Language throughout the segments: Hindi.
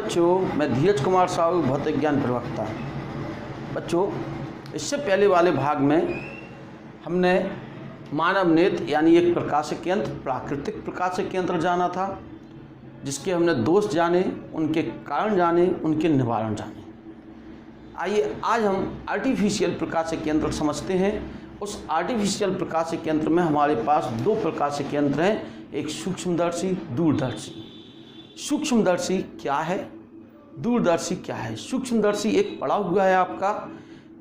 बच्चों, मैं धीरज कुमार साहू, भौतिक ज्ञान प्रवक्ता। बच्चों, इससे पहले वाले भाग में हमने मानव नेत्र यानी एक प्रकाशक यंत्र, प्राकृतिक प्रकाशक यंत्र जाना था, जिसके हमने दोष जाने, उनके कारण जाने, उनके निवारण जाने। आइए आज हम आर्टिफिशियल प्रकाशक यंत्र समझते हैं। उस आर्टिफिशियल प्रकाशक यंत्र में हमारे पास दो प्रकाशक यंत्र हैं, एक सूक्ष्मदर्शी, दूरदर्शी। सूक्ष्मदर्शी क्या है, दूरदर्शी क्या है? सूक्ष्मदर्शी एक पढ़ा हुआ है, आपका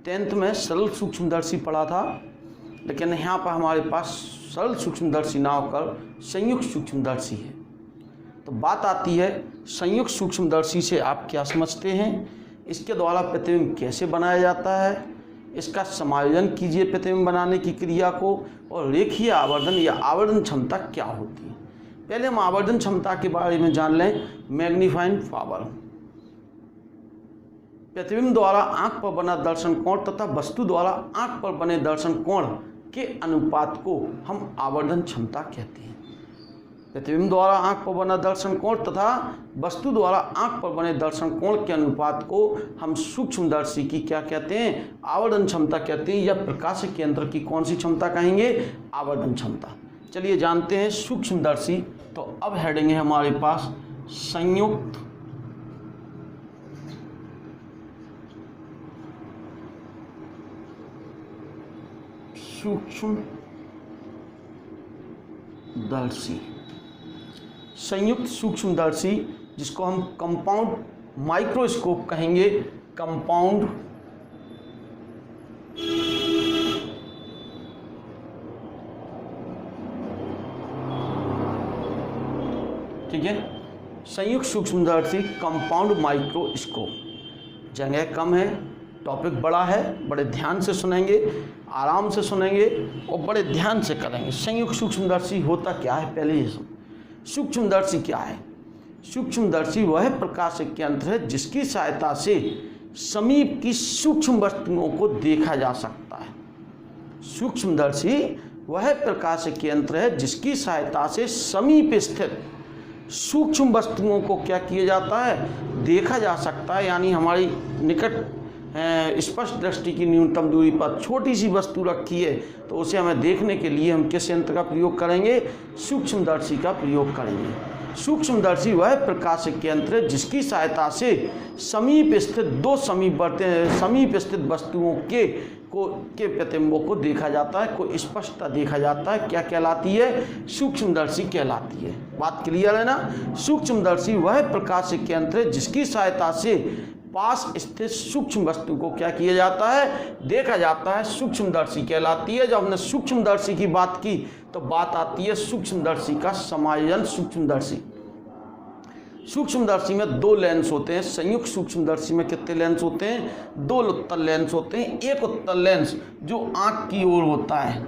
10th में सरल सूक्ष्मदर्शी पढ़ा था, लेकिन यहाँ पर हमारे पास सरल सूक्ष्मदर्शी ना होकर संयुक्त सूक्ष्मदर्शी है। तो बात आती है संयुक्त सूक्ष्मदर्शी से आप क्या समझते हैं, इसके द्वारा प्रतिबिंब कैसे बनाया जाता है, इसका समायोजन कीजिए प्रतिबिंब बनाने की क्रिया को, और रेखीय आवर्धन या आवर्धन क्षमता क्या होती है। पहले हम आवर्धन क्षमता के बारे में जान लें। मैग्नीफाइंग पावर, प्रतिबिंब द्वारा आंख पर बना दर्शन कोण तथा वस्तु द्वारा आंख पर बने दर्शन कोण के अनुपात को हम आवर्धन क्षमता कहते हैं। प्रतिबिंब द्वारा आंख पर बना दर्शन कोण तथा वस्तु द्वारा आंख पर बने दर्शन कोण के अनुपात को हम सूक्ष्मदर्शी की क्या कहते हैं, आवर्धन क्षमता कहते हैं, या प्रकाशक यंत्र की कौन सी क्षमता कहेंगे, आवर्धन क्षमता। चलिए जानते हैं सूक्ष्मदर्शी। तो अब हेडिंग है हमारे पास संयुक्त सूक्ष्मदर्शी। संयुक्त सूक्ष्मदर्शी, जिसको हम कंपाउंड माइक्रोस्कोप कहेंगे, कंपाउंड ठीक है, संयुक्त सूक्ष्मदर्शी कंपाउंड माइक्रोस्कोप। जगह कम है, टॉपिक बड़ा है, बड़े ध्यान से सुनेंगे, आराम से सुनेंगे और बड़े ध्यान से करेंगे। संयुक्त सूक्ष्मदर्शी होता क्या है, पहले ये सुन। सूक्ष्मदर्शी क्या है? सूक्ष्मदर्शी वह प्रकाशक यंत्र है जिसकी सहायता से समीप की सूक्ष्म वस्तुओं को देखा जा सकता है। सूक्ष्मदर्शी वह प्रकाशक यंत्र है जिसकी सहायता से समीप स्थित सूक्ष्म वस्तुओं को क्या किया जाता है, देखा जा सकता है। यानी हमारी निकट स्पष्ट दृष्टि की न्यूनतम दूरी पर छोटी सी वस्तु रखी है, तो उसे हमें देखने के लिए हम किस यंत्र का प्रयोग करेंगे, सूक्ष्मदर्शी का प्रयोग करेंगे। सूक्ष्मदर्शी वह प्रकाशक यंत्र है जिसकी सहायता से समीप स्थित समीप स्थित वस्तुओं के प्रतिबिंबों को देखा जाता है, को स्पष्टता देखा जाता है। क्या कहलाती है, सूक्ष्मदर्शी कहलाती है। बात क्लियर है ना? सूक्ष्मदर्शी वह प्रकाशक यंत्र है जिसकी सहायता से पास स्थित सूक्ष्म वस्तु को क्या किया जाता है, देखा जाता है, सूक्ष्मदर्शी कहलाती है। जब हमने सूक्ष्मदर्शी की बात की तो बात आती है सूक्ष्मदर्शी का समायोजन। सूक्ष्मदर्शी में दो लेंस होते हैं। संयुक्त सूक्ष्मदर्शी में कितने लेंस होते हैं, दो उत्तल लेंस होते हैं। एक उत्तल लेंस जो आंख की ओर होता है,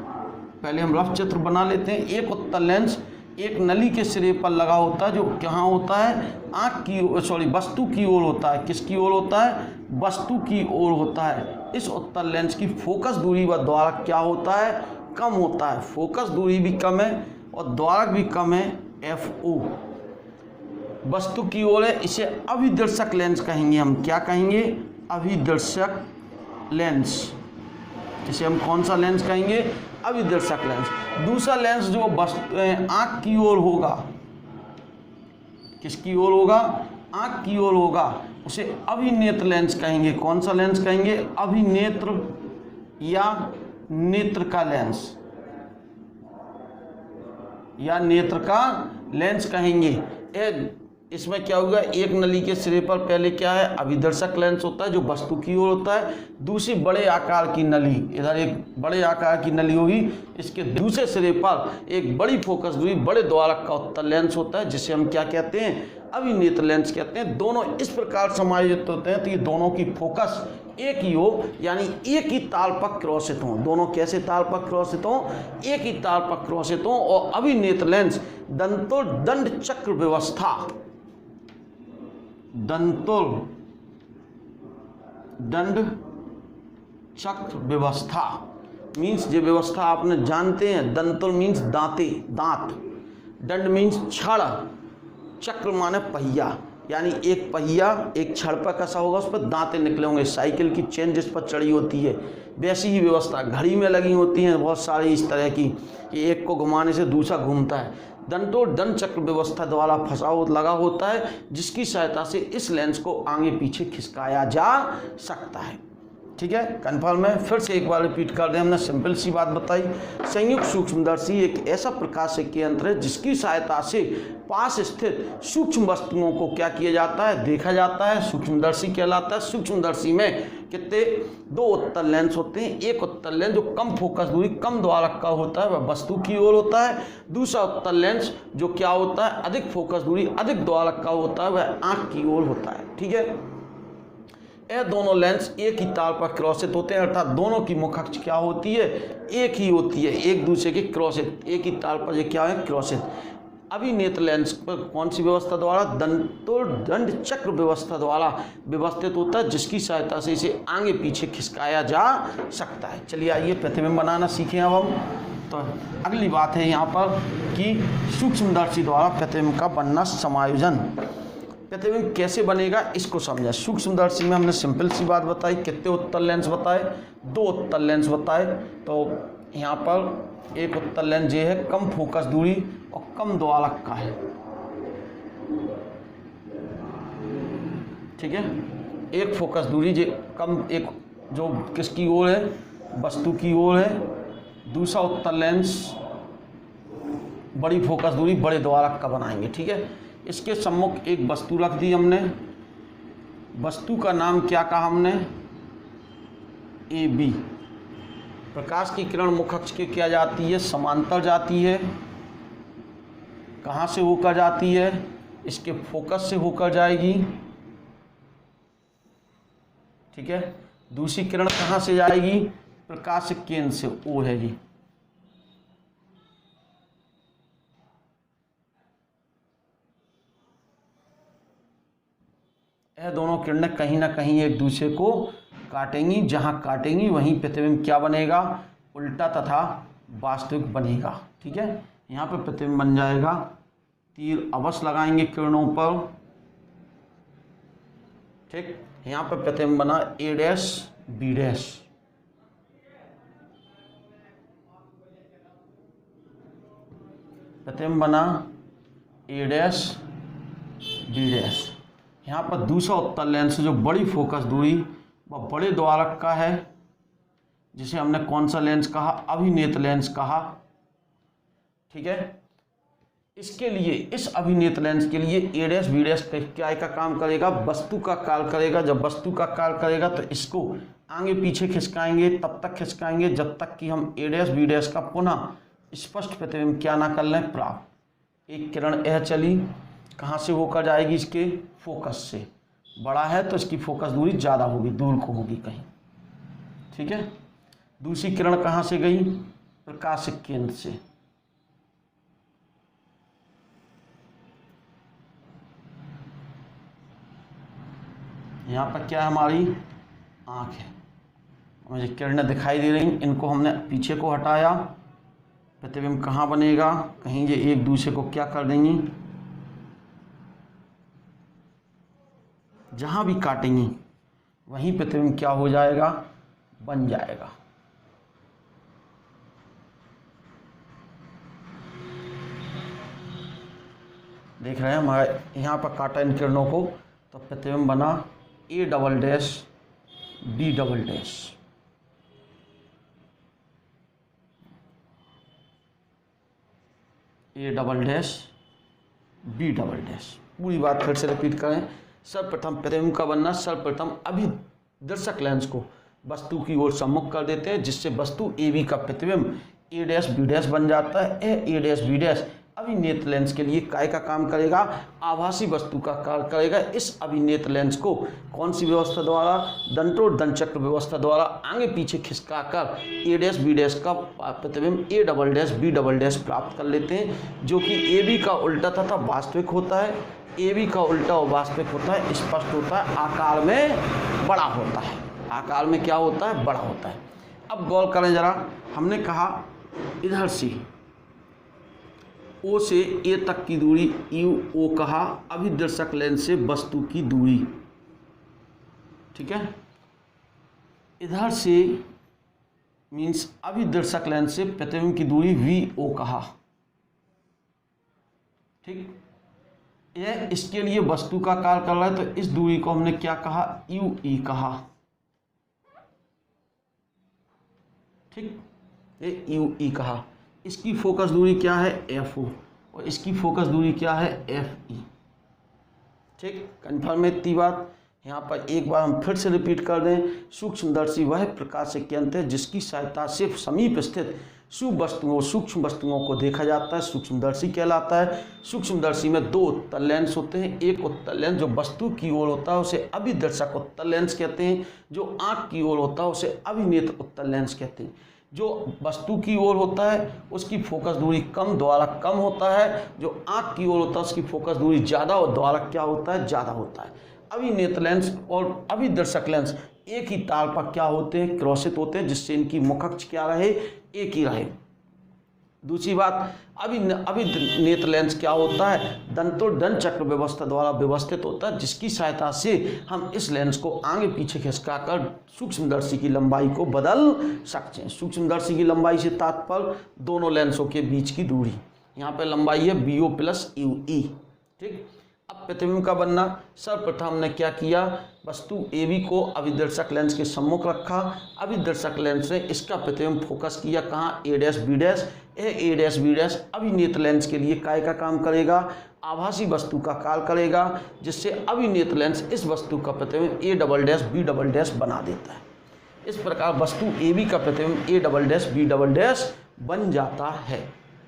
पहले हम रफ चित्र बना लेते हैं। एक उत्तल लेंस एक नली के सिरे पर लगा होता है, जो कहाँ होता है, वस्तु की ओर होता है। किसकी ओर होता है, वस्तु की ओर होता है। इस उत्तल लेंस की फोकस दूरी व द्वारक क्या होता है, कम होता है। फोकस दूरी भी कम है और द्वारक भी कम है, FO। वस्तु की ओर है, इसे अभिदर्शक लेंस कहेंगे। हम क्या कहेंगे, अभिदर्शक लेंस। इसे हम कौन सा लेंस कहेंगे, अभिदर्शक लेंस। दूसरा लेंस जो आंख की ओर होगा, किसकी ओर होगा, आंख की ओर होगा, उसे अभिनेत्र लेंस कहेंगे। कौन सा लेंस कहेंगे, अभिनेत्र या नेत्र का लेंस, या नेत्र का लेंस कहेंगे। इसमें क्या होगा, एक नली के सिरे पर पहले क्या है, अभिदर्शक लेंस होता है जो वस्तु की ओर होता है। दूसरी बड़े आकार की नली, इधर एक बड़े आकार की नली होगी, इसके दूसरे सिरे पर एक बड़ी फोकस दूरी, बड़े द्वारक का उत्तल लेंस होता है, जिसे हम क्या कहते हैं, अभिनेत्र लेंस कहते हैं। दोनों इस प्रकार समायोजित होते हैं तो ये दोनों की फोकस एक ही हो, यानी एक ही ताल पर क्रॉसित हों। दोनों कैसे ताल पर क्रॉसित हों, एक ही ताल पर क्रॉसित हों। और अभिनेत्र लेंस दंड चक्र व्यवस्था, दंड चक्र व्यवस्था मीन्स, जो व्यवस्था आपने जानते हैं, दंतुल मीन्स दांत, दंड मीन्स छड़, चक्र माने पहिया। यानी एक पहिया एक छड़ पर कसा होगा, उस पर दांतें निकले होंगे। साइकिल की चेन जिस पर चढ़ी होती है वैसी ही व्यवस्था घड़ी में लगी होती हैं बहुत सारी इस तरह की, कि एक को घुमाने से दूसरा घूमता है। दंतोर दंड चक्र व्यवस्था द्वारा फंसाव लगा होता है, जिसकी सहायता से इस लेंस को आगे पीछे खिसकाया जा सकता है। ठीक है, कन्फर्म है। फिर से एक बार रिपीट कर दें, हमने सिंपल सी बात बताई। संयुक्त सूक्ष्मदर्शी एक ऐसा प्रकाशिकी यंत्र है जिसकी सहायता से पास स्थित सूक्ष्म वस्तुओं को क्या किया जाता है, देखा जाता है, सूक्ष्मदर्शी कहलाता है। सूक्ष्मदर्शी में कितने दो उत्तल लेंस होते हैं। एक उत्तल लेंस जो कम फोकस दूरी कम द्वारक का होता है वह वस्तु की ओर होता है। दूसरा उत्तल लेंस जो क्या होता है, अधिक फोकस दूरी अधिक द्वारक का होता है, वह आँख की ओर होता है। ठीक है, यह दोनों लेंस एक ही तार पर क्रॉसित होते हैं, अर्थात दोनों की मुख अक्ष क्या होती है, एक ही होती है, एक दूसरे के क्रॉसित, एक ही तार पर ये क्या है, क्रॉसित। अभिनेत्र लेंस पर कौन सी व्यवस्था द्वारा, दंड चक्र व्यवस्था द्वारा व्यवस्थित होता है, जिसकी सहायता से इसे आगे पीछे खिसकाया जा सकता है। चलिए आइए प्रतिबिंब बनाना सीखें अब हम। तो अगली बात है यहाँ पर कि सूक्ष्मदर्शी द्वारा प्रतिबिंब का बनना समायोजन। प्रतिबिंब कैसे बनेगा इसको समझा। सूक्ष्मदर्शी में हमने सिंपल सी बात बताई, कितने उत्तल लेंस बताए, दो उत्तल लेंस बताए। तो यहाँ पर एक उत्तल लेंस ये है कम फोकस दूरी और कम द्वारक का है। ठीक है, एक फोकस दूरी जो कम, एक जो किसकी ओर है, वस्तु की ओर है। दूसरा उत्तल लेंस बड़ी फोकस दूरी बड़े द्वारक का बनाएंगे। ठीक है, इसके सम्मुख एक वस्तु रख दी हमने। वस्तु का नाम क्या कहा हमने, ए बी। प्रकाश की किरण मुख अक्ष के क्या जाती है, समांतर जाती है। कहाँ से होकर जाती है, इसके फोकस से होकर जाएगी। ठीक है, दूसरी किरण कहाँ से जाएगी, प्रकाश केंद्र से, ओ है जी। यह दोनों किरणें कहीं ना कहीं एक दूसरे को काटेंगी, जहां काटेंगी वहीं प्रतिबिंब क्या बनेगा, उल्टा तथा वास्तविक बनेगा। ठीक है, यहाँ पे प्रतिबिंब बन जाएगा। तीर अवश्य लगाएंगे किरणों पर। ठीक, यहाँ पे प्रतिबिंब बना ए डैश बी डैश। प्रतिबिंब बना ए डैश बी डैश। यहाँ पर दूसरा उत्तल लेंस जो बड़ी फोकस दूरी वह बड़े द्वारक का है, जिसे हमने कौन सा लेंस कहा, अभिनेत्र लेंस कहा। ठीक है, इसके लिए, इस अभिनेत्र लेंस के लिए ए डैश बी डैश क्या का काम करेगा, वस्तु का कार्य करेगा। जब वस्तु का कार्य करेगा तो इसको आगे पीछे खिसकाएंगे, तब तक खिसकाएंगे जब तक कि हम ए डैश बी डैश का पुनः स्पष्ट प्रतिबिंब क्या ना कर लें, प्राप्त। एक किरण यह चली, कहाँ से होकर जाएगी, इसके फोकस से। बड़ा है तो इसकी फोकस दूरी ज़्यादा होगी, दूर को होगी कहीं। ठीक है, दूसरी किरण कहाँ से गई, प्रकाशिक केंद्र से। यहाँ पर क्या है, हमारी आँख है। मुझे किरणें दिखाई दे रही, इनको हमने पीछे को हटाया। प्रतिबिंब कहाँ बनेगा, कहीं ये एक दूसरे को क्या कर देंगी, जहाँ भी काटेंगी वहीं प्रतिबिंब क्या हो जाएगा, बन जाएगा। देख रहे हैं हमारे यहाँ पर काटा इन किरणों को, तो प्रतिबिंब बना A double dash B double dash. A double dash B double dash. पूरी बात फिर से रिपीट करें। सर्वप्रथम प्रतिबिंब का बनना, सर्वप्रथम अभिदर्शक लेंस को वस्तु की ओर सम्मुख कर देते हैं, जिससे वस्तु ए बी का प्रतिबिंब ए डैश बी डैश बन जाता है। ए डैश बी डैश अभिनेत्र लेंस के लिए काय का काम करेगा, आभासी वस्तु का कार्य करेगा। इस अभिनेत्र लेंस को कौन सी व्यवस्था द्वारा, दंतोर दंड चक्र व्यवस्था द्वारा आगे पीछे खिसकाकर ए डैश बी डैश का प्रतिबिंब A double dash B double dash प्राप्त कर लेते हैं, जो कि ए बी का उल्टा तथा वास्तविक होता है। ए बी का उल्टा और वास्तविक होता है, स्पष्ट होता है, आकार में बड़ा होता है। आकार में क्या होता है, बड़ा होता है। अब गौर करें जरा, हमने कहा इधर से ओ से ए तक की दूरी यू ओ कहा। अभिदर्शक लेंस से वस्तु की दूरी, ठीक है। इधर से मीन्स अभिदर्शक लेंस से प्रतिबिंब की दूरी वी ओ कहा, ठीक। यह इसके लिए वस्तु का कार्य कर रहा है, तो इस दूरी को हमने क्या कहा, यू ई कहा, ठीक। ये यू ई कहा। इसकी फोकस दूरी क्या है, एफ ओ, और इसकी फोकस दूरी क्या है, एफ ई, ठीक। कन्फर्म है इतनी बात। यहाँ पर एक बार हम फिर से रिपीट कर दें, सूक्ष्मदर्शी वह प्रकाशिक यंत्र है जिसकी सहायता से समीप स्थित सूक्ष्म वस्तुओं को देखा जाता है, सूक्ष्मदर्शी कहलाता है। सूक्ष्मदर्शी में दो उत्तल लेंस होते हैं। एक उत्तल लेंस जो वस्तु की ओर होता है उसे अभिदर्शक उत्तल लेंस कहते हैं, जो आँख की ओर होता है उसे अभिनेत्र उत्तल लेंस कहते हैं। जो वस्तु की ओर होता है उसकी फोकस दूरी द्वारा कम होता है, जो आँख की ओर होता है उसकी फोकस दूरी ज़्यादा और द्वारा क्या होता है, ज़्यादा होता है। अभिनेत्र लेंस और अभिदर्शक लेंस एक ही तार पर क्या होते हैं, क्रॉसित होते हैं, जिससे इनकी मुखअक्ष क्या रहे, एक ही रहे। दूसरी बात, अभिनेत्र लेंस क्या होता है, दंतोर्दंड चक्र व्यवस्था द्वारा व्यवस्थित होता है, जिसकी सहायता से हम इस लेंस को आगे पीछे खिसकाकर सूक्ष्मदर्शी की लंबाई को बदल सकते हैं। सूक्ष्मदर्शी की लंबाई से तात्पर्य दोनों लेंसों के बीच की दूरी। यहाँ पे लंबाई है B O plus U E, ठीक। अब प्रतिबिंब का बनना, सर्वप्रथम हमने क्या किया, वस्तु ए बी को अभिदर्शक लेंस के सम्मुख रखा। अभिदर्शक लेंस ने इसका प्रतिबिंब फोकस किया कहाँ, ए dash B dash. A dash B dash अभिनेत्र lens के लिए काय का काम करेगा, आभासी वस्तु का कार्य करेगा, जिससे अभिनेत्र लेंस इस वस्तु का प्रतिबिंब A double dash B double dash बना देता है। इस प्रकार वस्तु ए बी का प्रतिबिंब A double dash B double dash बन जाता है।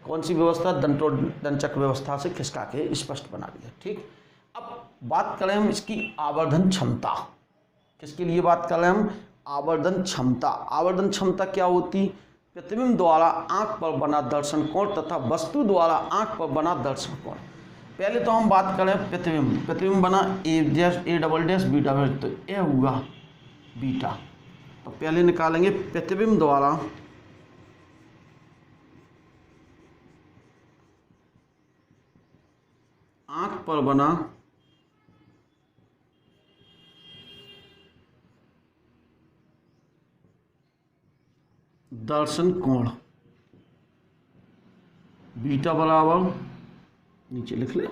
कौन सी व्यवस्था, दंतोर्दंड चक्र व्यवस्था से खिसका के स्पष्ट बना दिया, ठीक। अब बात करें हम इसकी आवर्धन क्षमता। किसके लिए बात कर रहे हैं हम, आवर्धन क्षमता। आवर्धन क्षमता क्या होती, प्रतिबिंब द्वारा आंख पर बना दर्शन कोण तथा वस्तु द्वारा आंख पर बना दर्शन कोण। पहले तो हम बात करें प्रतिबिंब बना A double dash B double, तो ए हुआ बीटा। तो पहले निकालेंगे प्रतिबिंब द्वारा आंख पर बना दर्शन कोण, बीटा बराबर, नीचे लिख ले,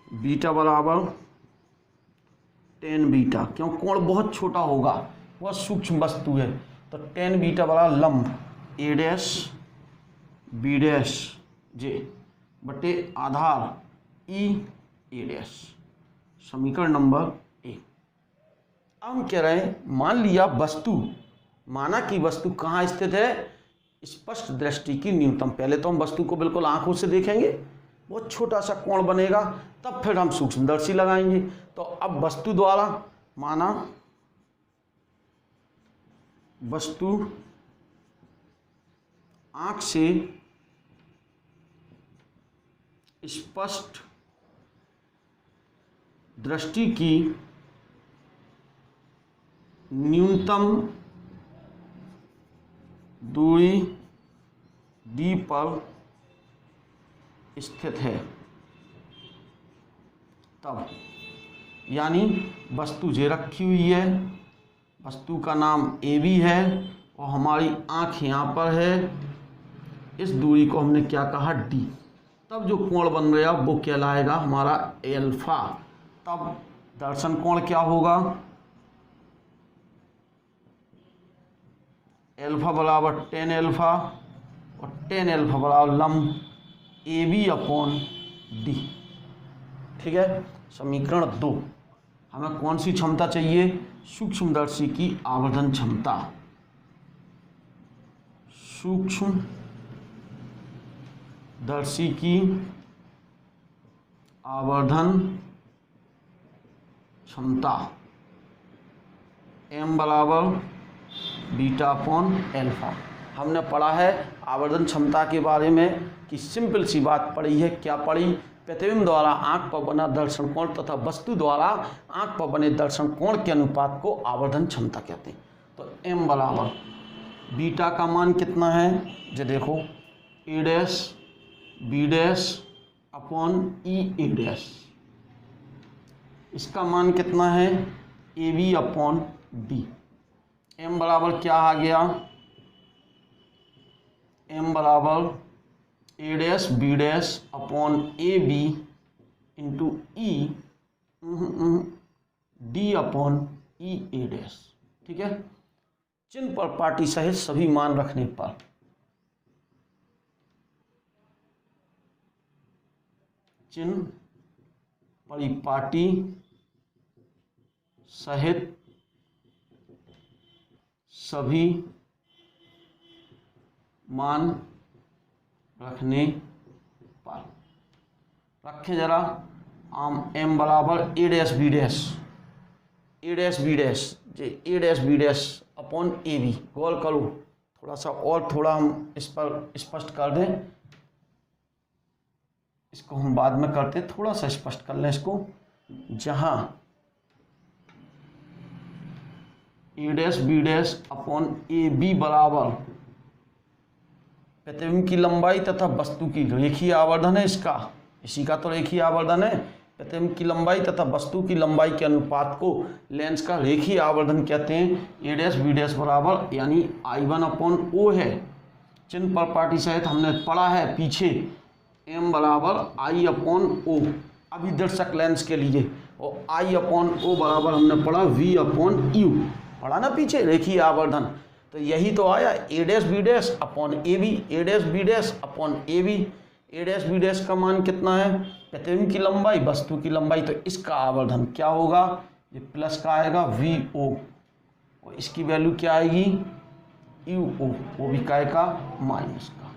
बीटा बराबर टेन बीटा। क्यों, कोण बहुत छोटा होगा, वह सूक्ष्म वस्तु है, तो टेन बीटा बराबर लंब ए डैश बी डैश जे बटे आधार ई ए डैश। समीकरण नंबर 1। अब हम कह रहे हैं, मान लिया वस्तु, माना कि वस्तु कहाँ स्थित है, स्पष्ट दृष्टि की न्यूनतम। पहले तो हम वस्तु को बिल्कुल आंखों से देखेंगे, बहुत छोटा सा कोण बनेगा, तब फिर हम सूक्ष्मदर्शी लगाएंगे। तो अब वस्तु द्वारा, माना वस्तु आंख से स्पष्ट दृष्टि की न्यूनतम दूरी डी पर स्थित है, तब यानी वस्तु जे रखी हुई है, वस्तु का नाम ए बी है और हमारी आँख यहाँ पर है, इस दूरी को हमने क्या कहा, डी। तब जो कोण बन गया वो कहलाएगा हमारा एल्फा। तब दर्शन कोण क्या होगा, एल्फा बराबर टेन एल्फा, और टेन एल्फा बराबर लंब ए बी अपॉन डी, ठीक है। समीकरण 2। हमें कौन सी क्षमता चाहिए, सूक्ष्मदर्शी की आवर्धन क्षमता। सूक्ष्मदर्शी की आवर्धन क्षमता m बराबर बीटा अपॉन एल्फा। हमने पढ़ा है आवर्धन क्षमता के बारे में कि सिंपल सी बात पढ़ी है। क्या पढ़ी, प्रतिबिंब द्वारा आंख पर बना दर्शन कोण तथा वस्तु द्वारा आंख पर बने दर्शन कोण के अनुपात को आवर्धन क्षमता कहते हैं। तो m बराबर बीटा का मान कितना है, जो देखो A dash B dash upon E A dash. इसका मान कितना है, A B upon D. M बराबर क्या आ गया, एम बराबर A dash B dash upon A B into E D upon E A dash. ठीक है, चिन्ह पर पाटी सहित सभी मान रखने पर चिन्ह परिपाटी सहित सभी मान रखने पर। रखें जरा, आम एम बराबर A dash B dash, A dash B dash J A dash B dash upon A B. गौर करो, थोड़ा सा और थोड़ा हम इस पर स्पष्ट कर दें, इसको हम बाद में करते हैं, थोड़ा सा स्पष्ट कर लें इसको। जहां A dash B dash upon A B बराबर प्रतिबिंब की लंबाई तथा वस्तु की रेखीय आवर्धन है इसका, इसी का तो रेखीय आवर्धन है। प्रतिबिंब की लंबाई तथा वस्तु की लंबाई के अनुपात को लेंस का रेखीय आवर्धन कहते हैं। ए डैश बी डैश बराबर यानी I1 अपॉन ओ है। चिन्ह पर पाटी सहित हमने पढ़ा है पीछे, एम बराबर आई अपॉन ओ अभिदर्शक लेंस के लिए, और आई अपॉन ओ बराबर हमने पढ़ा वी अपॉन यू, पढ़ा ना पीछे, रेखीय आवर्धन। तो यही तो आया, A dash B dash upon A B, A dash B dash upon A B. A dash B dash का मान कितना है, प्रतिबिंब की लंबाई वस्तु की लंबाई, तो इसका आवर्धन क्या होगा, ये प्लस का आएगा वी ओ, और इसकी वैल्यू क्या आएगी यू ओ, वो भी काय का माइनस का।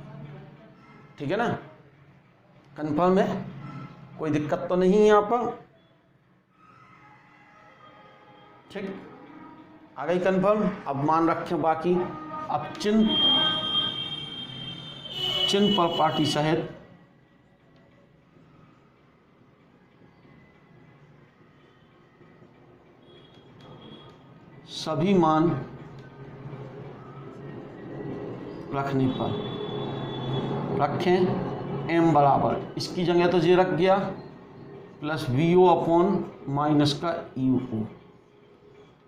ठीक है ना, कंफर्म है, कोई दिक्कत तो नहीं है यहाँ पर। ठीक, आ गई कंफर्म। अब मान रखें बाकी। अब चिन्ह पर पाटी सहित सभी मान रखने पर रखें एम बराबर, इसकी जगह तो ये रख गया plus V O upon minus का यू ओ।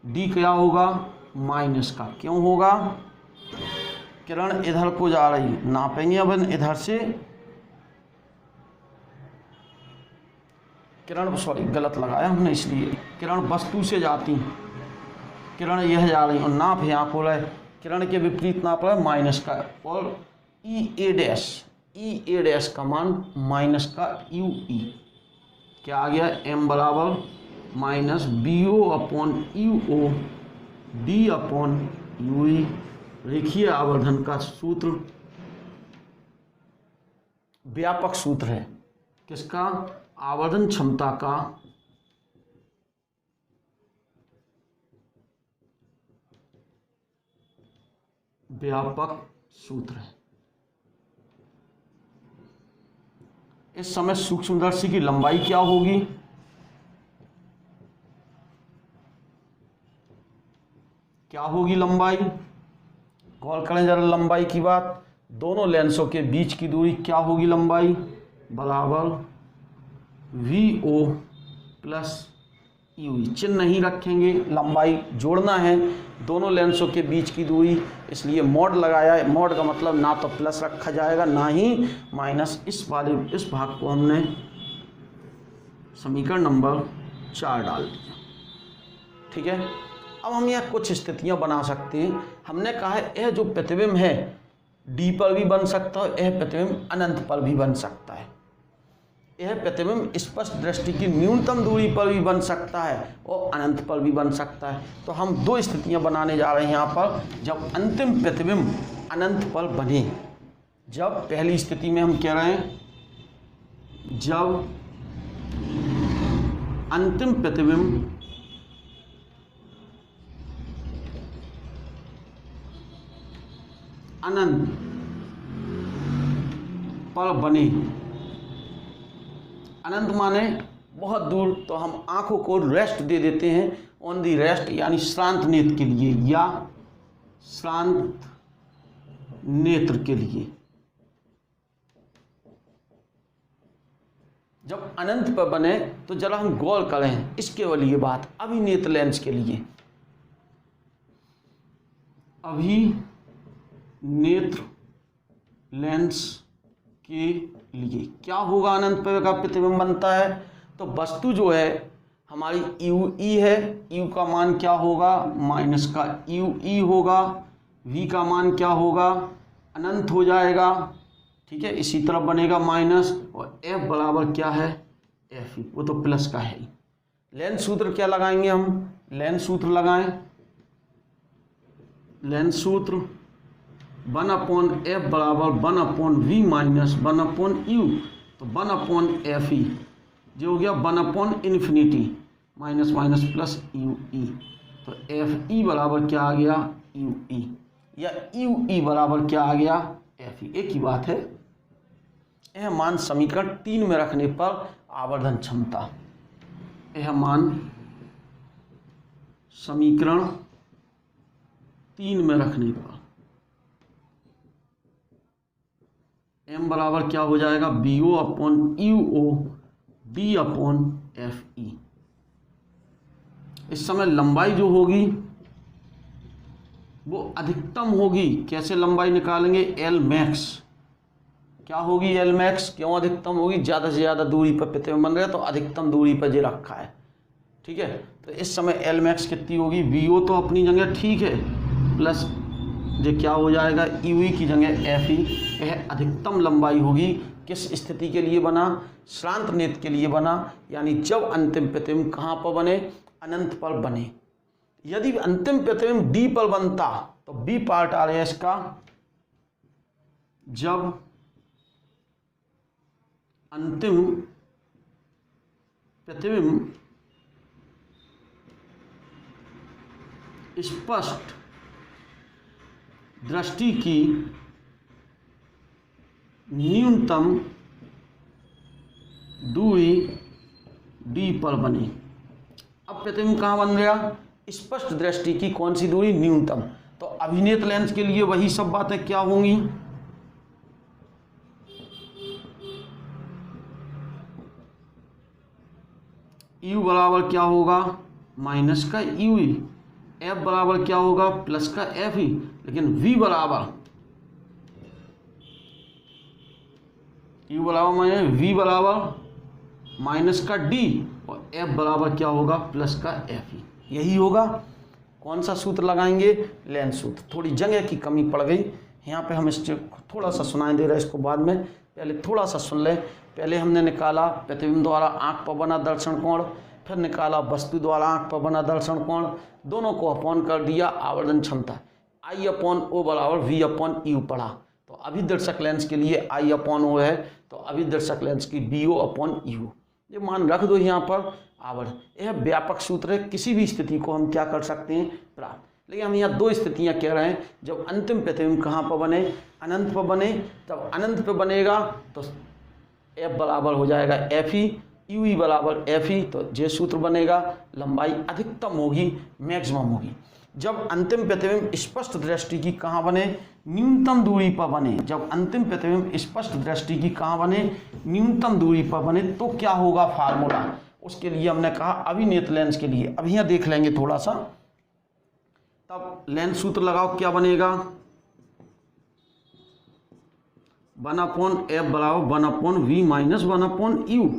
डी क्या होगा, माइनस का, क्यों होगा, किरण इधर को जा रही, नापेंगे अब इधर से, किरण सॉरी गलत लगाया हमने, इसलिए किरण वस्तु से जाती, किरण यह जा रही और नाप यहाँ को रहे, किरण के विपरीत नाप रहा है माइनस का, और ई ए डैश का मान माइनस का यू ई, क्या आ गया, एम बराबर minus B O upon U O D upon U E. रेखीय आवर्धन का सूत्र व्यापक सूत्र है, किसका, आवर्धन क्षमता का व्यापक सूत्र है। इस समय सूक्ष्मदर्शी की लंबाई क्या होगी, क्या होगी लंबाई, गौर करें जरा लंबाई की बात, दोनों लेंसों के बीच की दूरी क्या होगी, लंबाई बराबर वी ओ प्लस यू। चिन्ह नहीं रखेंगे, लंबाई जोड़ना है, दोनों लेंसों के बीच की दूरी, इसलिए मॉड लगाया है। मॉड का मतलब ना तो प्लस रखा जाएगा ना ही माइनस। इस भाग को हमने समीकरण नंबर 4 डाल दिया। ठीक है, अब हम यहाँ कुछ स्थितियाँ बना सकते हैं। हमने कहा है यह जो प्रतिबिंब है डी पर भी बन सकता है, यह प्रतिबिंब अनंत पर भी बन सकता है, यह प्रतिबिंब स्पष्ट दृष्टि की न्यूनतम दूरी पर भी बन सकता है और अनंत पर भी बन सकता है। तो हम 2 स्थितियां बनाने जा रहे हैं यहाँ पर, जब अंतिम प्रतिबिंब अनंत पर बने। जब पहली स्थिति में हम कह रहे हैं, जब अंतिम प्रतिबिंब अनंत पर बने, अनंत माने बहुत दूर, तो हम आंखों को रेस्ट दे देते हैं, ऑन दी रेस्ट, यानी श्रांत नेत्र के लिए या श्रांत नेत्र के लिए। जब अनंत पर बने तो जरा हम गौर करें इसके लिए बात, अभिनेत्र लेंस के लिए। अभिनेत्र लेंस के लिए क्या होगा, अनंत पर का प्रतिबिंब बनता है तो वस्तु जो है हमारी यू ई है, यू का मान क्या होगा माइनस का यू ई होगा, वी का मान क्या होगा अनंत हो जाएगा, ठीक है। इसी तरह बनेगा माइनस, और एफ बराबर क्या है एफ ई, वो तो प्लस का है। लेंस सूत्र क्या लगाएंगे हम, लेंस सूत्र लगाएं, लेंस सूत्र 1/f बराबर 1/v माइनस 1/u, तो 1/fe जो हो गया 1/∞ माइनस माइनस प्लस यू ई, तो एफ ई बराबर क्या आ गया यू ई, या यू ई बराबर क्या आ गया एफ ई, एक ही बात है। यह मान समीकरण 3 में रखने पर आवर्धन क्षमता, यह मान समीकरण 3 में रखने पर m बराबर क्या हो जाएगा B O upon U O D upon F E. इस समय लंबाई जो होगी वो अधिकतम होगी, कैसे लंबाई निकालेंगे एल मैक्स, क्या होगी एल मैक्स, क्यों अधिकतम होगी, ज़्यादा से ज़्यादा दूरी पर प्रतिबिंब बन रहा है तो अधिकतम दूरी पर जे रखा है, ठीक है। तो इस समय एल मैक्स कितनी होगी, वी ओ तो अपनी जगह ठीक है, प्लस जो क्या हो जाएगा यू ई की जगह एफ ई, यह अधिकतम लंबाई होगी। किस स्थिति के लिए बना, श्रांत नेत्र के लिए बना, यानी जब अंतिम प्रतिबिंब कहाँ पर बने अनंत पर बने। यदि अंतिम प्रतिबिंब डी पर बनता तो बी पार्ट आ रहा है इसका, जब अंतिम प्रतिबिंब स्पष्ट दृष्टि की न्यूनतम दूरी डी पर बने। अब प्रतिबिंब कहाँ बन गया, स्पष्ट दृष्टि की कौन सी दूरी न्यूनतम, तो अभिनेत्र लेंस के लिए वही सब बातें क्या होंगी, यू बराबर क्या होगा माइनस का यू ई, एफ बराबर क्या होगा प्लस का एफ ई, लेकिन वी बराबर यू बराबर माइनस वी बराबर माइनस का डी, और एफ बराबर क्या होगा प्लस का एफ ई, यही होगा। कौन सा सूत्र लगाएंगे, लेंस सूत्र। थोड़ी जगह की कमी पड़ गई यहाँ पे, हम इसको थोड़ा सा सुनाई दे रहा है, इसको बाद में, पहले थोड़ा सा सुन लें। पहले हमने निकाला प्रतिबिंब द्वारा आंख पर बना दर्शन कोण, फिर निकाला वस्तु द्वारा आंख पर बना दर्शन कोण, दोनों को अपॉन कर दिया आवर्धन क्षमता, आई अपॉन ओ बराबर वी अपॉन यू पढ़ा। तो अभिदर्शक लेंस के लिए आई अपॉन ओ है, तो अभिदर्शक लेंस की बी ओ अपॉन यू, ये मान रख दो यहाँ पर आवर्धन। यह व्यापक सूत्र है, किसी भी स्थिति को हम क्या कर सकते हैं प्राप्त। लेकिन हम यहाँ दो स्थितियाँ कह रहे हैं, जब अंतिम प्रतिबिंब कहाँ पर बने अनंत पर बने, तब अनंत पर बनेगा तो एफ बराबर हो जाएगा एफ ई, यू ई बराबर एफ ई, तो जे सूत्र बनेगा, लंबाई अधिकतम होगी मैक्सिमम होगी। जब अंतिम प्रतिबिंब स्पष्ट दृष्टि की कहाँ बने न्यूनतम दूरी पर बने, जब अंतिम प्रतिबिंब स्पष्ट दृष्टि की कहाँ बने न्यूनतम दूरी पर बने, तो क्या होगा फार्मूला, उसके लिए हमने कहा अभिनेत्र लेंस के लिए। अब यहाँ देख लेंगे थोड़ा सा, तब लेंस सूत्र लगाओ, क्या बनेगा 1/f बराबर 1/v minus 1/u,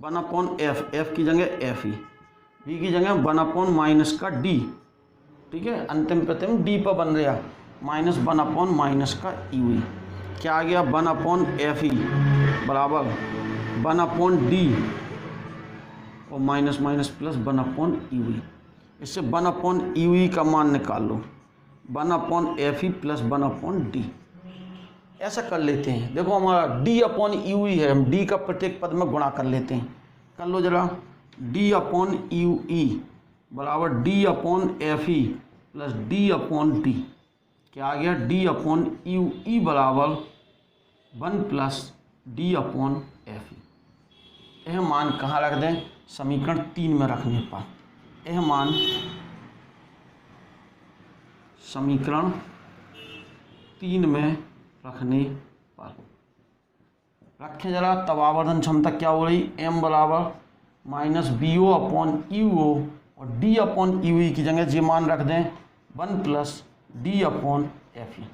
1/f, f की जगह एफ ई, v की जगह 1/ माइनस का d, ठीक है। अंतिम प्रतिबिंब d पर बन गया, माइनस 1/ माइनस का यू ई, क्या आ गया 1/f ई बराबर 1/d और माइनस माइनस प्लस 1/u ई। इससे 1/u ई का मान निकाल लो, 1/f ई प्लस 1/d। ऐसा कर लेते हैं, देखो हमारा d/u ई है, हम d का प्रत्येक पद में गुणा कर लेते हैं, कर लो जरा। d/u ई बराबर d/f ई प्लस d/d, क्या आ गया d/u ई बराबर 1 प्लस d/f ई। यह मान कहाँ रख दें, समीकरण 3 में रखने पर, यह मान समीकरण 3 में रखने पर रखें जरा, तब आवर्धन क्षमता क्या हो रही, m बराबर minus B O upon U O और d अपॉन यू ई की जगह ये मान रख दें 1 प्लस डी अपॉन एफ ई।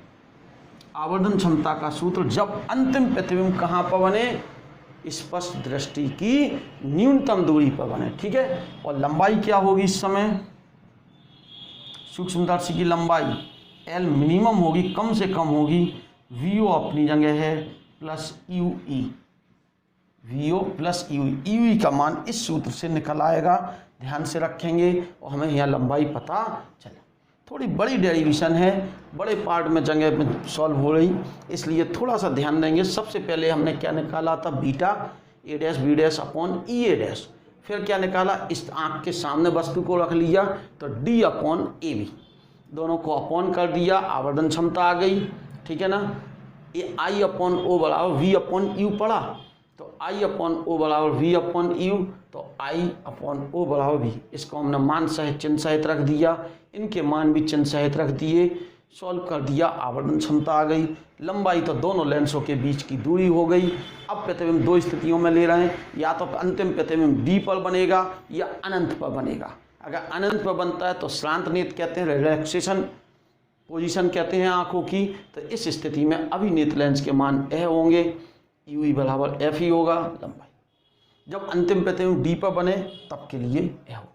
आवर्धन क्षमता का सूत्र जब अंतिम प्रतिबिंब कहाँ पर बने, स्पष्ट दृष्टि की न्यूनतम दूरी पर बने, ठीक है। और लंबाई क्या होगी इस समय, सूक्ष्मदर्शी की लंबाई एल मिनिमम होगी, कम से कम होगी, वी ओ अपनी जगह है plus U E, V O plus U E का मान इस सूत्र से निकल आएगा, ध्यान से रखेंगे और हमें यहाँ लंबाई पता चले। थोड़ी बड़ी डेरिवेशन है, बड़े पार्ट में जगह में सॉल्व हो रही, इसलिए थोड़ा सा ध्यान देंगे। सबसे पहले हमने क्या निकाला था, beta A dash B dash upon E A dash, फिर क्या निकाला, इस आँख के सामने वस्तु को रख लिया तो डी अपॉन ए बी, दोनों को अपॉन कर दिया, आवर्धन क्षमता आ गई, ठीक है ना। ये आई अपॉन ओ बराबर वी अपॉन यू पड़ा, तो आई अपॉन ओ बराबर वी अपॉन यू, तो आई अपॉन ओ बराबर वी, इसको हमने मान सहित चिन्ह सहित रख दिया, इनके मान भी चिन्ह सहित रख दिए, सॉल्व कर दिया, आवर्धन क्षमता आ गई, लंबाई तो दोनों लेंसों के बीच की दूरी हो गई। अब प्रतिबिंब दो स्थितियों में ले रहे हैं, या तो अंतिम प्रतिबिंब डी पर बनेगा या अनंत पर बनेगा। अगर अनंत पर बनता है तो श्रांत नेत्र कहते हैं, रिलैक्सेशन पोजीशन कहते हैं आँखों की, तो इस स्थिति में अभी नेत्र लेंस के मान ए होंगे, यू ई बराबर एफ ही होगा लंबाई। जब अंतिम प्रतिबिंब डी पर बने तब के लिए ए होगा,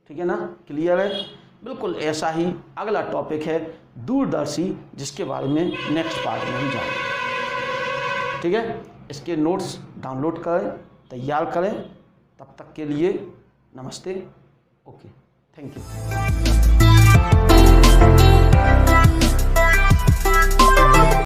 ठीक है ना, क्लियर है। बिल्कुल ऐसा ही अगला टॉपिक है दूरदर्शी, जिसके बारे में नेक्स्ट पार्ट में हम जाएंगे, ठीक है। इसके नोट्स डाउनलोड करें, तैयार करें, तब तक के लिए नमस्ते, ओके, थैंक यू।